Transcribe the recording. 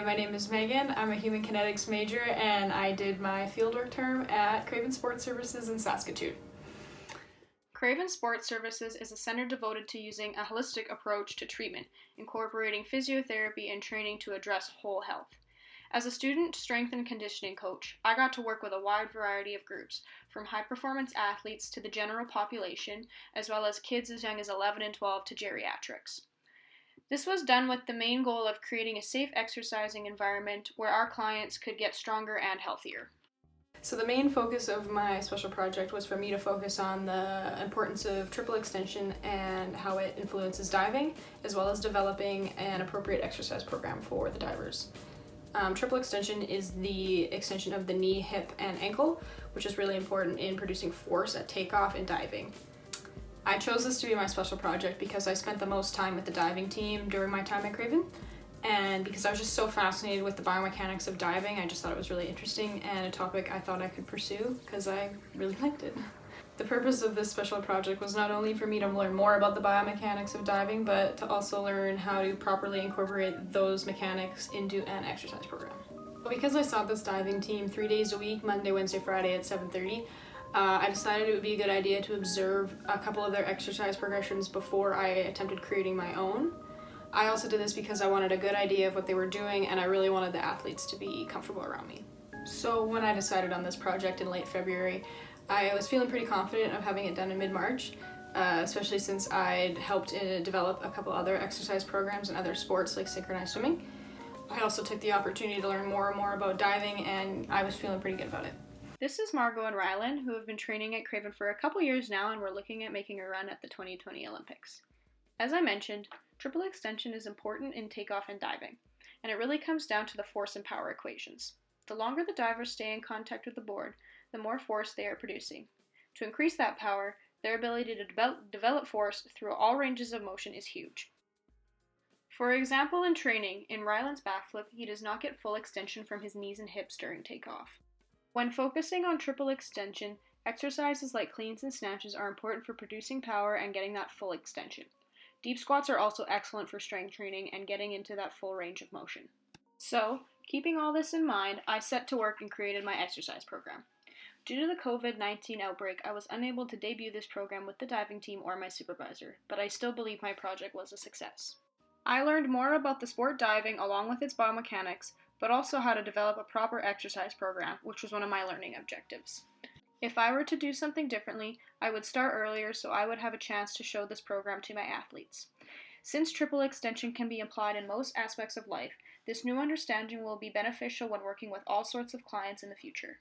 my name is Megan. I'm a human kinetics major and I did my fieldwork term at Craven Sports Services in Saskatoon. Craven Sports Services is a center devoted to using a holistic approach to treatment, incorporating physiotherapy and training to address whole health. As a student strength and conditioning coach, I got to work with a wide variety of groups, from high-performance athletes to the general population, as well as kids as young as 11 and 12 to geriatrics. This was done with the main goal of creating a safe exercising environment where our clients could get stronger and healthier. So the main focus of my special project was for me to focus on the importance of triple extension and how it influences diving, as well as developing an appropriate exercise program for the divers. Triple extension is the extension of the knee, hip, and ankle, which is really important in producing force at takeoff and diving. I chose this to be my special project because I spent the most time with the diving team during my time at Craven, and because I was just so fascinated with the biomechanics of diving. I just thought it was really interesting and a topic I thought I could pursue because I really liked it. The purpose of this special project was not only for me to learn more about the biomechanics of diving, but to also learn how to properly incorporate those mechanics into an exercise program. Because I saw this diving team 3 days a week, Monday, Wednesday, Friday at 7:30, I decided it would be a good idea to observe a couple of their exercise progressions before I attempted creating my own. I also did this because I wanted a good idea of what they were doing and I really wanted the athletes to be comfortable around me. So when I decided on this project in late February, I was feeling pretty confident of having it done in mid-March, especially since I'd helped develop a couple other exercise programs in other sports like synchronized swimming. I also took the opportunity to learn more and more about diving, and I was feeling pretty good about it. This is Margot and Rylan, who have been training at Craven for a couple years now, and we're looking at making a run at the 2020 Olympics. As I mentioned, triple extension is important in takeoff and diving, and it really comes down to the force and power equations. The longer the divers stay in contact with the board, the more force they are producing. To increase that power, their ability to develop force through all ranges of motion is huge. For example, in training, in Rylan's backflip, he does not get full extension from his knees and hips during takeoff. When focusing on triple extension, exercises like cleans and snatches are important for producing power and getting that full extension. Deep squats are also excellent for strength training and getting into that full range of motion. So, keeping all this in mind, I set to work and created my exercise program. Due to the COVID-19 outbreak, I was unable to debut this program with the diving team or my supervisor, but I still believe my project was a success. I learned more about the sport diving along with its biomechanics, but also how to develop a proper exercise program, which was one of my learning objectives. If I were to do something differently, I would start earlier so I would have a chance to show this program to my athletes. Since triple extension can be applied in most aspects of life, this new understanding will be beneficial when working with all sorts of clients in the future.